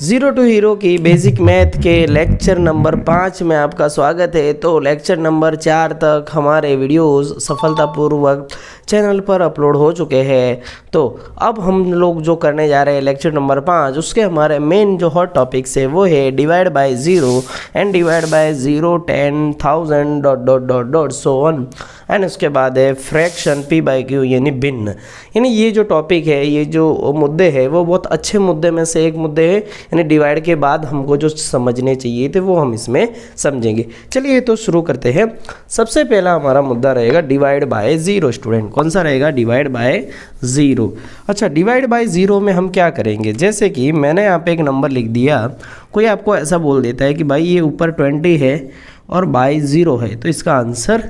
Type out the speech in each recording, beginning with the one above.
Zero to hero की basic math के lecture number 5 में आपका स्वागत है। तो लेक्चर नंबर 4 तक हमारे वीडियोस सफलतापूर्वक चैनल पर अपलोड हो चुके हैं। तो अब हम लोग जो करने जा रहे हैं लेक्चर नंबर 5, उसके हमारे मेन जो हॉट टॉपिक्स है वो है divide by zero and divide by zero 10,000 dot dot dot dot so on and उसके बाद है फ्रैक्शन पी बाई क्यू यानी भिन्न। यानी ये जो टॉपिक है, ये जो मुद्दे हैं वो बहुत अच्छे मुद्दे में से एक मुद्दे है। यानी डिवाइड के बाद हमको जो समझने चाहिए थे वो हम इसमें समझेंगे। चलिए तो शुरू करते हैं। सबसे पहला हमारा मुद्दा रहेगा डिवाइड बाय ज़ीरो। स्टूडेंट कौन सा रहेगा? Divide by zero. अच्छा, डिवाइड बाय ज़ीरो में हम क्या करेंगे? जैसे कि मैंने यहाँ पे एक नंबर लिख दिया, कोई आपको ऐसा बोल देता है कि भाई ये ऊपर 20 है और बाय ज़ीरो है, तो इसका आंसर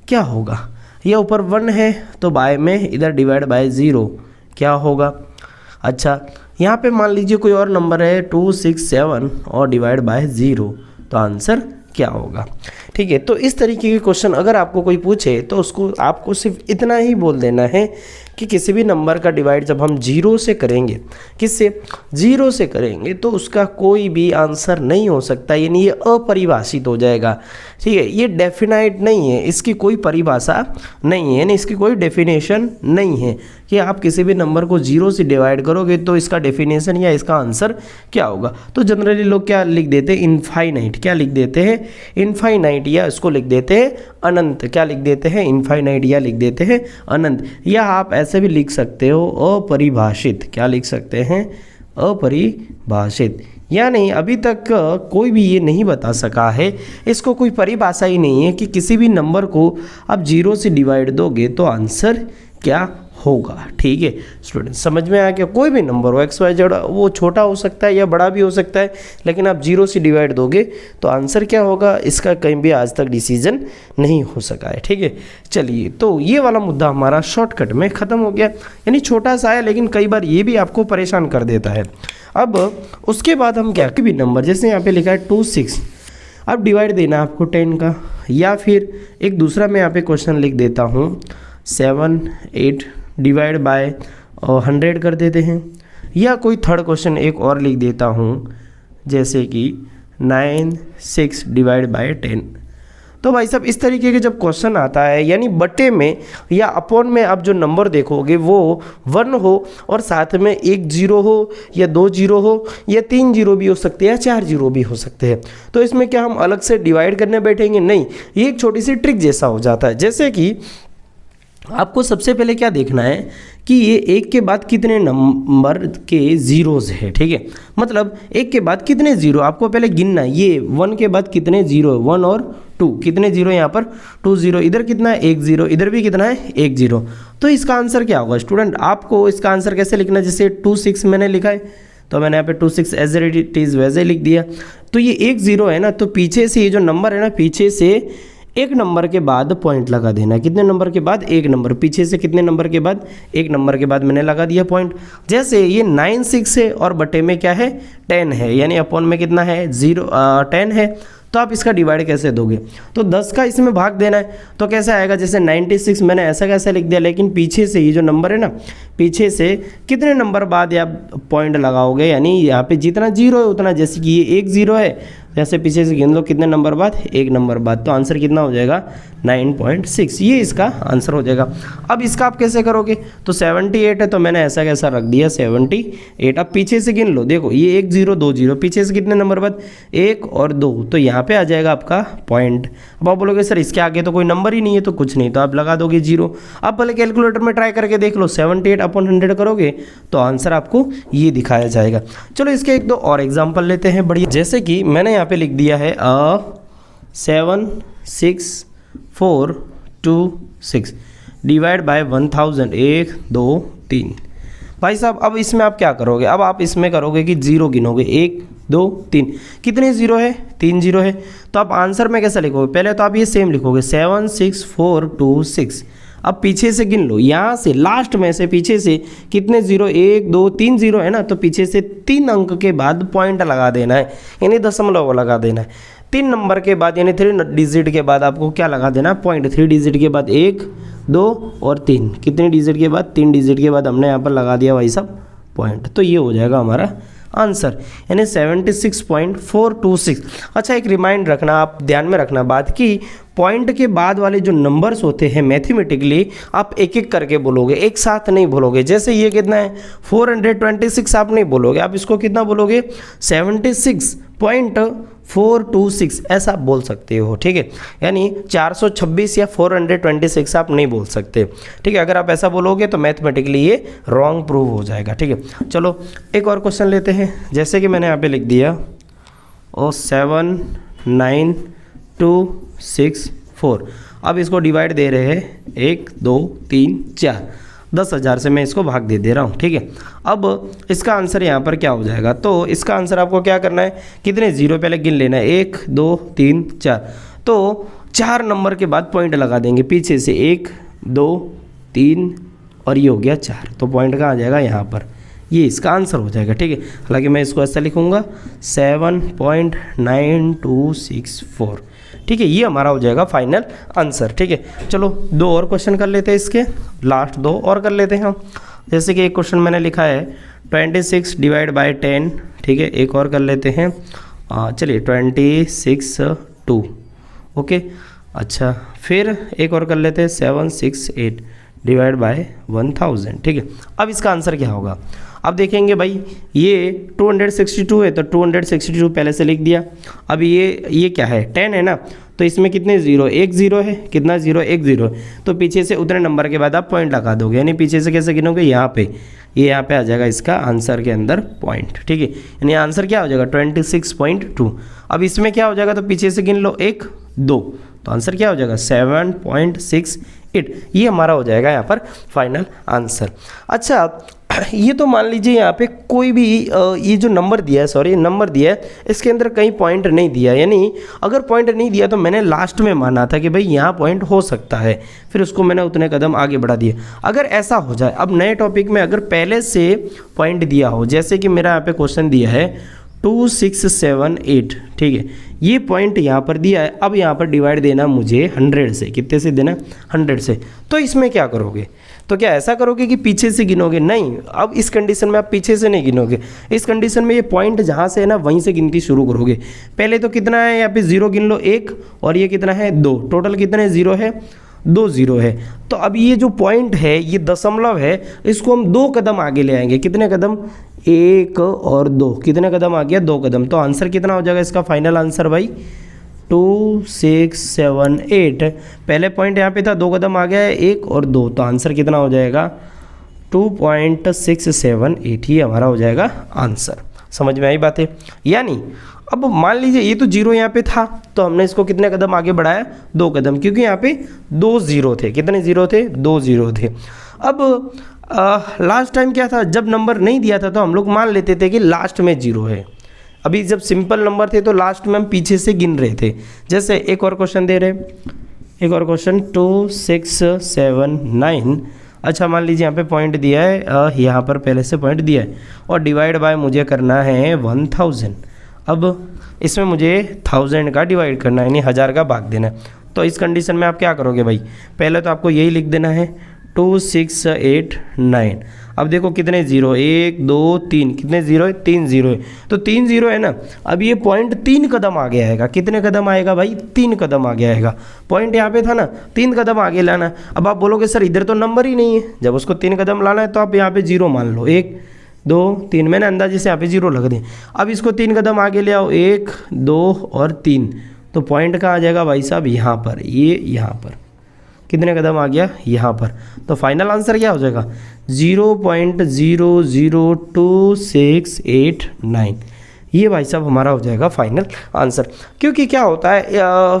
क्या होगा? ये ऊपर 1 है तो बाय में इधर डिवाइड बाय ज़ीरो क्या होगा? अच्छा, यहाँ पे मान लीजिए कोई और नंबर है 267 और डिवाइड बाय ज़ीरो, तो आंसर क्या होगा? ठीक है, तो इस तरीके के क्वेश्चन अगर आपको कोई पूछे तो उसको आपको सिर्फ इतना ही बोल देना है कि किसी भी नंबर का डिवाइड जब हम जीरो से करेंगे, किससे? जीरो से करेंगे, तो उसका कोई भी आंसर नहीं हो सकता। यानी ये अपरिभाषित हो जाएगा। ठीक है, ये डेफिनाइट नहीं है, इसकी कोई परिभाषा नहीं है, यानी इसकी कोई डेफिनेशन नहीं है कि आप किसी भी नंबर को जीरो से डिवाइड करोगे तो इसका डेफिनेशन या इसका आंसर क्या होगा। तो जनरली लोग क्या लिख देते हैं? इनफाइनाइट। क्या लिख देते हैं? इनफाइनाइट, या इसको लिख देते हैं अनंत। क्या लिख देते हैं? इनफाइनाइट, या लिख देते हैं अनंत। या आप ऐसे भी लिख सकते हो अपरिभाषित। क्या लिख सकते हैं? अपरिभाषित। यानी अभी तक कोई भी ये नहीं बता सका है, इसको कोई परिभाषा ही नहीं है कि किसी भी नंबर को आप जीरो से डिवाइड दोगे तो आंसर क्या होगा। ठीक है स्टूडेंट, समझ में आ गया? कोई भी नंबर हो एक्स वाई जेड, वो छोटा हो सकता है या बड़ा भी हो सकता है, लेकिन आप जीरो से डिवाइड दोगे तो आंसर क्या होगा, इसका कहीं भी आज तक डिसीजन नहीं हो सका है। ठीक है, चलिए तो ये वाला मुद्दा हमारा शॉर्टकट में ख़त्म हो गया। यानी छोटा सा है लेकिन कई बार ये भी आपको परेशान कर देता है। अब उसके बाद हम क्या, कोई भी नंबर जैसे यहाँ पे लिखा है 26, अब डिवाइड देना आपको 10 का, या फिर एक दूसरा मैं यहाँ पे क्वेश्चन लिख देता हूँ 7 8 डिवाइड बाय 100 कर देते हैं, या कोई थर्ड क्वेश्चन एक और लिख देता हूँ जैसे कि 9 6 डिवाइड बाय 10। तो भाई साहब इस तरीके के जब क्वेश्चन आता है, यानी बटे में या अपॉन में आप जो नंबर देखोगे वो 1 हो और साथ में एक जीरो हो या 2 जीरो हो या 3 जीरो भी हो सकते हैं या 4 जीरो भी हो सकते हैं, तो इसमें क्या हम अलग से डिवाइड करने बैठेंगे? नहीं, ये एक छोटी सी ट्रिक जैसा हो जाता है। जैसे कि आपको सबसे पहले क्या देखना है कि ये एक के बाद कितने नंबर के ज़ीरोज़ है। ठीक है, मतलब एक के बाद कितने ज़ीरो आपको पहले गिनना है। ये 1 के बाद कितने ज़ीरो है? 1 और 2, कितने ज़ीरो यहाँ पर? 2 ज़ीरो। इधर कितना है? 1 ज़ीरो। इधर भी कितना है? 1 ज़ीरो। तो इसका आंसर क्या होगा स्टूडेंट? आपको इसका आंसर कैसे लिखना है? जैसे 26 मैंने लिखा है तो मैंने यहाँ पे 26 एज इट इज़ वैसे लिख दिया। तो ये 1 ज़ीरो है ना, तो पीछे से ये जो नंबर है ना, पीछे से एक नंबर के बाद पॉइंट लगा देना। कितने नंबर के बाद? एक नंबर। पीछे से कितने नंबर के बाद? एक नंबर के बाद मैंने लगा दिया पॉइंट। जैसे ये 9 6 है और बटे में क्या है? 10 है, यानी अपॉन में कितना है? 10 है। तो आप इसका डिवाइड कैसे दोगे? तो 10 का इसमें भाग देना है। तो कैसे आएगा? जैसे 96 मैंने ऐसा कैसे लिख दिया, लेकिन पीछे से ये जो नंबर है ना, पीछे से कितने नंबर बाद आप पॉइंट लगाओगे? यानी यहाँ पे जितना जीरो है उतना, जैसे कि ये 1 ज़ीरो है, जैसे पीछे से गिन लो कितने नंबर बाद? 1 नंबर बाद। तो आंसर कितना हो जाएगा? 9.6। ये इसका आंसर हो जाएगा। अब इसका आप कैसे करोगे? तो 78 है तो मैंने ऐसा कैसा रख दिया 78। अब पीछे से गिन लो, देखो ये 1 ज़ीरो 2 ज़ीरो, पीछे से कितने नंबर बाद? 1 और 2, तो यहाँ पे आ जाएगा आपका पॉइंट। अब आप बोलोगे सर इसके आगे तो कोई नंबर ही नहीं है, तो कुछ नहीं, तो आप लगा दोगे 0। अब पहले कैलकुलेटर में ट्राई करके देख लो, 78 अपॉन 100 करोगे तो आंसर आपको ये दिखाया जाएगा। चलो इसके एक दो और एग्जाम्पल लेते हैं बढ़िया। जैसे कि मैंने यहाँ पे लिख दिया है 7 6 4 2 6 डिवाइड बाय 1000 1 2 3। भाई साहब अब इसमें आप क्या करोगे? अब आप इसमें करोगे कि जीरो गिनोगे, 1 2 3, कितने जीरो है? 3 जीरो है। तो आप आंसर में कैसे लिखोगे? पहले तो आप ये सेम लिखोगे 7 6 4 2 6। अब पीछे से गिन लो, यहाँ से लास्ट में से पीछे से कितने जीरो? 1 2 3 जीरो है ना, तो पीछे से 3 अंक के बाद पॉइंट लगा देना है, यानी दशमलव लगा देना है। 3 नंबर के बाद यानी 3 डिजिट के बाद आपको क्या लगा देना? पॉइंट। 3 डिजिट के बाद 1 2 और 3, कितने डिजिट के बाद? 3 डिजिट के बाद हमने यहाँ पर लगा दिया भाई साहब पॉइंट। तो ये हो जाएगा हमारा आंसर, यानी 76.426। अच्छा, एक रिमाइंड रखना, आप ध्यान में रखना बात कि पॉइंट के बाद वाले जो नंबर्स होते हैं मैथमेटिकली आप एक एक करके बोलोगे, एक साथ नहीं बोलोगे। जैसे ये कितना है 426, आप नहीं बोलोगे, आप इसको कितना बोलोगे 76.426 ऐसा आप बोल सकते हो, ठीक है। यानी 426 या 426 आप नहीं बोल सकते, ठीक है। अगर आप ऐसा बोलोगे तो मैथमेटिकली ये रॉन्ग प्रूव हो जाएगा, ठीक है। चलो एक और क्वेश्चन लेते हैं। जैसे कि मैंने यहाँ पे लिख दिया 79264। अब इसको डिवाइड दे रहे हैं 1 2 3 4, 10,000 से मैं इसको भाग दे रहा हूँ, ठीक है। अब इसका आंसर यहाँ पर क्या हो जाएगा, तो इसका आंसर आपको क्या करना है, कितने जीरो पहले गिन लेना है, 1 2 3 4। तो 4 नंबर के बाद पॉइंट लगा देंगे पीछे से, 1 2 3 और ये हो गया 4, तो पॉइंट कहाँ आ जाएगा यहाँ पर, ये इसका आंसर हो जाएगा, ठीक है। हालांकि मैं इसको ऐसा लिखूँगा 7.9264, ठीक है। ये हमारा हो जाएगा फाइनल आंसर, ठीक है। चलो 2 और क्वेश्चन कर लेते हैं, इसके लास्ट 2 और कर लेते हैं हम। जैसे कि एक क्वेश्चन मैंने लिखा है 26 डिवाइड बाय 10, ठीक है। एक और कर लेते हैं, चलिए 26 2, ओके। अच्छा, फिर एक और कर लेते हैं 768 डिवाइड बाय 1000, ठीक है। अब इसका आंसर क्या होगा, अब देखेंगे भाई ये 262 है तो 262 पहले से लिख दिया। अब ये क्या है 10 है ना, तो इसमें कितने जीरो, 1 0 है, कितना जीरो 1 0 है, तो पीछे से उतने नंबर के बाद आप पॉइंट लगा दोगे, यानी पीछे से कैसे गिनोगे, यहाँ पे, ये यहाँ पे आ जाएगा इसका आंसर के अंदर पॉइंट, ठीक है। यानी आंसर क्या हो जाएगा 26.2। अब इसमें क्या हो जाएगा, तो पीछे से गिन लो 1 2, तो आंसर क्या हो जाएगा 7.68। ये हमारा हो जाएगा यहाँ पर फाइनल आंसर। अच्छा, ये तो मान लीजिए यहाँ पे कोई भी ये जो नंबर दिया है, सॉरी नंबर दिया है, इसके अंदर कहीं पॉइंट नहीं दिया, यानी अगर पॉइंट नहीं दिया तो मैंने लास्ट में माना था कि भाई यहाँ पॉइंट हो सकता है, फिर उसको मैंने उतने कदम आगे बढ़ा दिए। अगर ऐसा हो जाए, अब नए टॉपिक में अगर पहले से पॉइंट दिया हो, जैसे कि मेरा यहाँ पे क्वेश्चन दिया है 2678, ठीक है, ये पॉइंट यहाँ पर दिया है। अब यहाँ पर डिवाइड देना मुझे 100 से, कितने से देना 100 से, तो इसमें क्या करोगे, तो क्या ऐसा करोगे कि पीछे से गिनोगे, नहीं। अब इस कंडीशन में आप पीछे से नहीं गिनोगे, इस कंडीशन में ये पॉइंट जहाँ से है ना वहीं से गिनती शुरू करोगे। पहले तो कितना है यहाँ पे 0 गिन लो 1, और ये कितना है 2, टोटल कितने 0 है 2 0 है। तो अब ये जो पॉइंट है, ये दशमलव है, इसको हम 2 कदम आगे ले आएंगे, कितने कदम 1 और 2, कितने कदम आ गया 2 कदम। तो आंसर कितना हो जाएगा इसका फाइनल आंसर भाई 2678। पहले पॉइंट यहाँ पे था, 2 कदम आ गया है 1 और 2, तो आंसर कितना हो जाएगा 2.678, ये हमारा हो जाएगा आंसर। समझ में आई बात है। यानी अब मान लीजिए ये तो 0 यहाँ पे था, तो हमने इसको कितने कदम आगे बढ़ाया 2 कदम, क्योंकि यहाँ पे 2 0 थे, कितने 0 थे 2 0 थे। अब लास्ट टाइम क्या था, जब नंबर नहीं दिया था तो हम लोग मान लेते थे कि लास्ट में 0 है। अभी जब सिंपल नंबर थे तो लास्ट में हम पीछे से गिन रहे थे। जैसे एक और क्वेश्चन दे रहे, एक और क्वेश्चन 2679। अच्छा, मान लीजिए यहाँ पे पॉइंट दिया है, यहाँ पर पहले से पॉइंट दिया है, और डिवाइड बाय मुझे करना है 1000। अब इसमें मुझे 1000 का डिवाइड करना है, यानी 1000 का भाग देना है। तो इस कंडीशन में आप क्या करोगे भाई, पहले तो आपको यही लिख देना है 2689। अब देखो कितने 0, 1 2 3, कितने 0 है 3 0 है, तो 3 0 है ना। अब ये पॉइंट 3 कदम आगे आएगा, कितने कदम आएगा भाई 3 कदम आगे आएगा। पॉइंट यहाँ पे था ना, 3 कदम आगे लाना। अब आप बोलोगे सर इधर तो नंबर ही नहीं है, जब उसको 3 कदम लाना है तो आप यहाँ पे 0 मान लो, 1 2 3, मैंने अंदाजे से यहाँ पे 0 लग दें। अब इसको 3 कदम आगे ले आओ, 1 2 और 3, तो पॉइंट कहाँ आ जाएगा भाई साहब यहाँ पर, ये यहाँ पर कितने कदम आ गया यहाँ पर। तो फाइनल आंसर क्या हो जाएगा 0.002689, ये भाई साहब हमारा हो जाएगा फाइनल आंसर। क्योंकि क्या होता है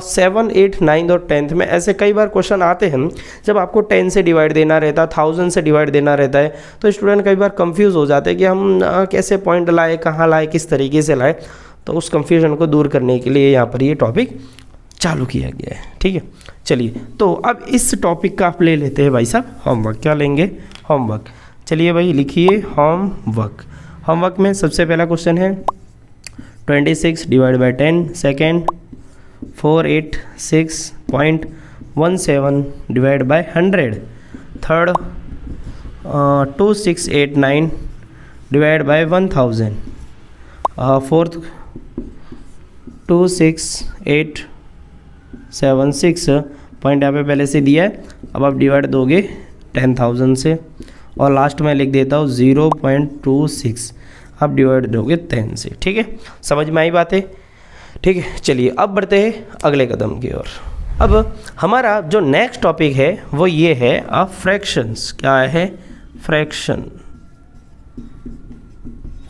7 8 9 और 10th में ऐसे कई बार क्वेश्चन आते हैं, जब आपको 10 से डिवाइड देना रहता है, 1000 से डिवाइड देना रहता है, तो स्टूडेंट कई बार कंफ्यूज हो जाते हैं कि हम कैसे पॉइंट लाए, कहाँ लाए, किस तरीके से लाए। तो उस कंफ्यूजन को दूर करने के लिए यहाँ पर ये टॉपिक चालू किया गया है, ठीक है। चलिए, तो अब इस टॉपिक का आप ले लेते हैं भाई साहब होमवर्क। क्या लेंगे होमवर्क, चलिए भाई लिखिए होमवर्क। होमवर्क में सबसे पहला क्वेश्चन है 26 divide by 10, second 486.17 divide by 100, third 2689 divide by 1000, 4 26,876 point यहाँ पे पहले से दिया है। अब आप डिवाइड दोगे 10,000 से और लास्ट में लिख देता हूँ 0.26 आप डिवाइड दोगे 10 से। ठीक है, समझ में आई बातें? ठीक है, चलिए अब बढ़ते हैं अगले कदम की ओर। अब हमारा जो नेक्स्ट टॉपिक है वो ये है फ्रैक्शंस। क्या है? फ्रैक्शन।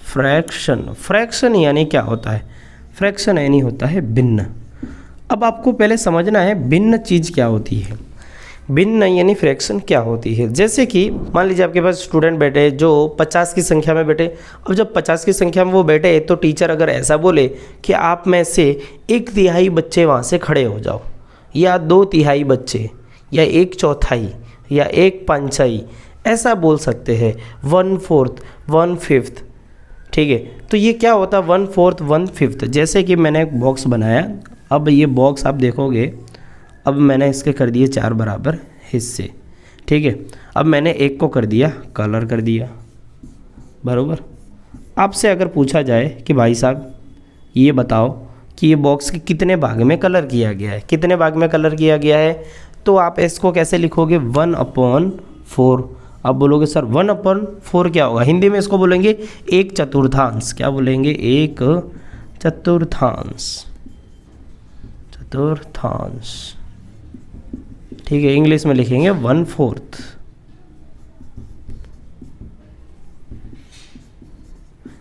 फ्रैक्शन यानी क्या होता है? फ्रैक्शन यानी होता है भिन्न। अब आपको पहले समझना है भिन्न चीज़ क्या होती है, भिन्न यानी फ्रैक्शन क्या होती है। जैसे कि मान लीजिए आपके पास स्टूडेंट बैठे जो 50 की संख्या में बैठे। अब जब 50 की संख्या में वो बैठे तो टीचर अगर ऐसा बोले कि आप में से 1/3 बच्चे वहाँ से खड़े हो जाओ, या 2/3 बच्चे, या 1/4 या 1/5 ऐसा बोल सकते हैं, 1/4 1/5। ठीक है, तो ये क्या होता है 1/4 1/5। जैसे कि मैंने एक बॉक्स बनाया, अब ये बॉक्स आप देखोगे, अब मैंने इसके कर दिए 4 बराबर हिस्से। ठीक है, अब मैंने एक को कर दिया कलर कर दिया, बराबर। आपसे अगर पूछा जाए कि भाई साहब ये बताओ कि ये बॉक्स के कितने भाग में कलर किया गया है, कितने भाग में कलर किया गया है, तो आप इसको कैसे लिखोगे? 1/4। आप बोलोगे सर 1/4 क्या होगा? हिंदी में इसको बोलेंगे 1/4। क्या बोलेंगे? 1/4। ठीक है, इंग्लिश में लिखेंगे 1/4।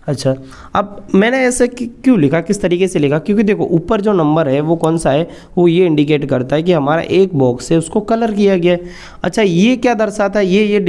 अच्छा, अब मैंने ऐसे क्यों लिखा, किस तरीके से लिखा? क्योंकि देखो ऊपर जो नंबर है वो कौन सा है, वो ये इंडिकेट करता है कि हमारा एक बॉक्स है उसको कलर किया गया है। अच्छा, ये क्या दर्शाता है? ये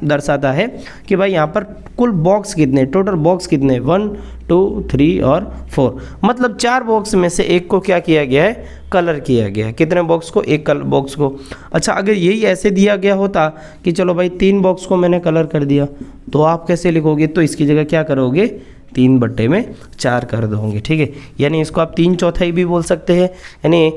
दर्शाता है कि भाई यहाँ पर कुल बॉक्स कितने, टोटल बॉक्स कितने, 1 2 3 और 4। मतलब 4 बॉक्स में से एक को क्या किया गया है? कलर किया गया है। कितने बॉक्स को? एक बॉक्स को। अच्छा, अगर यही ऐसे दिया गया होता कि चलो भाई 3 बॉक्स को मैंने कलर कर दिया, तो आप कैसे लिखोगे? तो इसकी जगह क्या करोगे? 3/4 कर दोगे। ठीक है, यानी इसको आप 3/4 भी बोल सकते हैं, यानी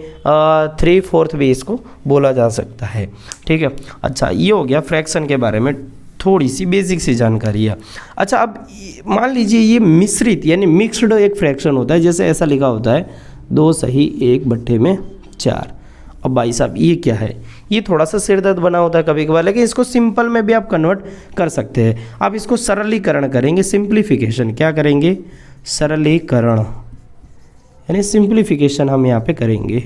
3/4 भी इसको बोला जा सकता है। ठीक है, अच्छा ये हो गया फ्रैक्शन के बारे में थोड़ी सी बेसिक सी जानकारी है। अच्छा, अब मान लीजिए ये मिश्रित यानी मिक्स्ड एक फ्रैक्शन होता है, जैसे ऐसा लिखा होता है 2 सही 1/4। अब भाई साहब ये क्या है? ये थोड़ा सा सिर दर्द बना होता है कभी कभार, लेकिन इसको सिंपल में भी आप कन्वर्ट कर सकते हैं। आप इसको सरलीकरण करेंगे, सिंप्लीफिकेशन। क्या करेंगे? सरलीकरण, यानी सिंप्लीफिकेशन हम यहाँ पे करेंगे।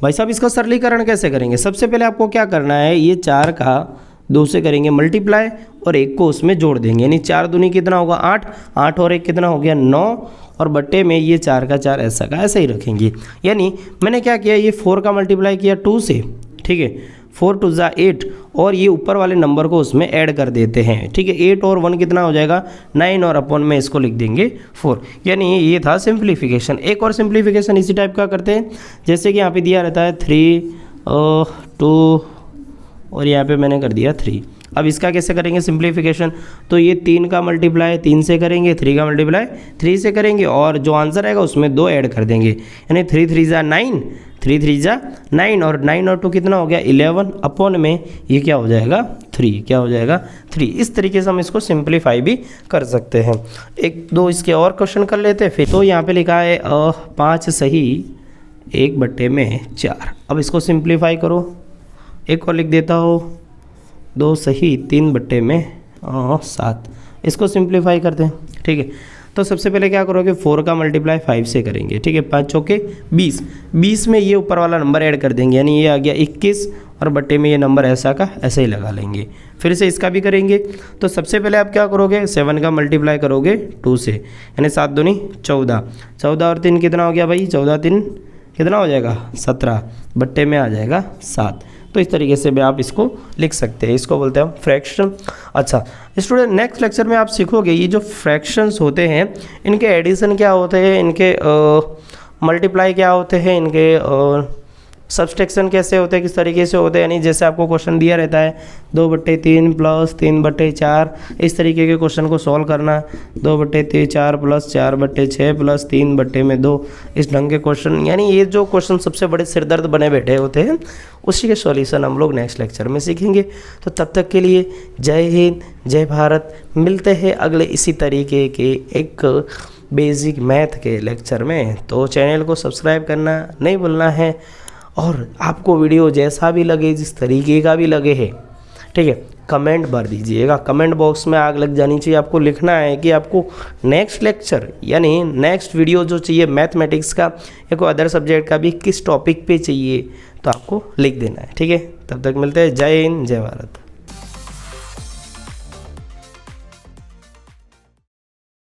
भाई साहब इसका सरलीकरण कैसे करेंगे? सबसे पहले आपको क्या करना है, ये 4 का 2 से करेंगे मल्टीप्लाई और 1 को उसमें जोड़ देंगे, यानी 4 दूनी कितना होगा? 8। 8 और 1 कितना हो गया? 9। और बट्टे में ये 4 का 4 ऐसा का ऐसा ही रखेंगे। यानी मैंने क्या किया, ये 4 का मल्टीप्लाई किया 2 से। ठीक है, 4 2 जा 8 और ये ऊपर वाले नंबर को उसमें ऐड कर देते हैं। ठीक है, 8 और 1 कितना हो जाएगा? 9 और अपॉन में इसको लिख देंगे 4। यानी ये था सिंप्लीफिकेशन। एक और सिंप्लीफिकेशन इसी टाइप का करते हैं, जैसे कि यहाँ पे दिया रहता है 3 2 और यहाँ पे मैंने कर दिया 3। अब इसका कैसे करेंगे सिंप्लीफिकेशन? तो ये 3 का मल्टीप्लाई 3 से करेंगे, 3 का मल्टीप्लाई 3 से करेंगे और जो आंसर आएगा उसमें 2 ऐड कर देंगे, यानी 3 3 जा 9, 3 3 जा 9 और 9 और 2 कितना हो गया? 11 अपॉन में ये क्या हो जाएगा? 3। क्या हो जाएगा? 3। इस तरीके से हम इसको सिंप्लीफाई भी कर सकते हैं। 1-2 इसके और क्वेश्चन कर लेते हैं फिर। तो यहाँ पे लिखा है 5 सही 1/4। अब इसको सिंप्लीफाई करो। एक और लिख देता हो 2 सही 3/7। इसको सिंप्लीफाई करते हैं। ठीक है, तो सबसे पहले क्या करोगे? 4 का मल्टीप्लाई 5 से करेंगे। ठीक है, 5 चौके 20। 20 में ये ऊपर वाला नंबर ऐड कर देंगे, यानी ये आ गया 21 और बट्टे में ये नंबर ऐसा का ऐसे ही लगा लेंगे। फिर से इसका भी करेंगे। तो सबसे पहले आप क्या करोगे? 7 का मल्टीप्लाई करोगे 2 से, यानी 7 दूनी 14। 14 और 3 कितना हो गया भाई? 14 3 कितना हो जाएगा? 17। बट्टे में आ जाएगा 7। तो इस तरीके से भी आप इसको लिख सकते हैं। इसको बोलते हैं हम फ्रैक्शन। अच्छा स्टूडेंट, नेक्स्ट लेक्चर में आप सीखोगे ये जो फ्रैक्शंस होते हैं इनके एडिशन क्या होते हैं, इनके मल्टीप्लाई क्या होते हैं, इनके सब्सट्रैक्शन कैसे होते हैं, किस तरीके से होते हैं, यानी जैसे आपको क्वेश्चन दिया रहता है 2/3 प्लस 3/4, इस तरीके के क्वेश्चन को सॉल्व करना। 2/4 प्लस 4/6 प्लस 3/2, इस ढंग के क्वेश्चन, यानी ये जो क्वेश्चन सबसे बड़े सिरदर्द बने बैठे होते हैं उसी के सॉल्यूशन हम लोग नेक्स्ट लेक्चर में सीखेंगे। तो तब तक के लिए जय हिंद, जय भारत। मिलते हैं अगले इसी तरीके के एक बेसिक मैथ के लेक्चर में। तो चैनल को सब्सक्राइब करना नहीं भूलना है, और आपको वीडियो जैसा भी लगे, जिस तरीके का भी लगे है, ठीक है, कमेंट भर दीजिएगा। कमेंट बॉक्स में आग लग जानी चाहिए। आपको लिखना है कि आपको नेक्स्ट लेक्चर यानी नेक्स्ट वीडियो जो चाहिए मैथमेटिक्स का या कोई अदर सब्जेक्ट का भी, किस टॉपिक पे चाहिए, तो आपको लिख देना है, ठीक है। तब तक मिलते हैं। जय हिंद, जय भारत।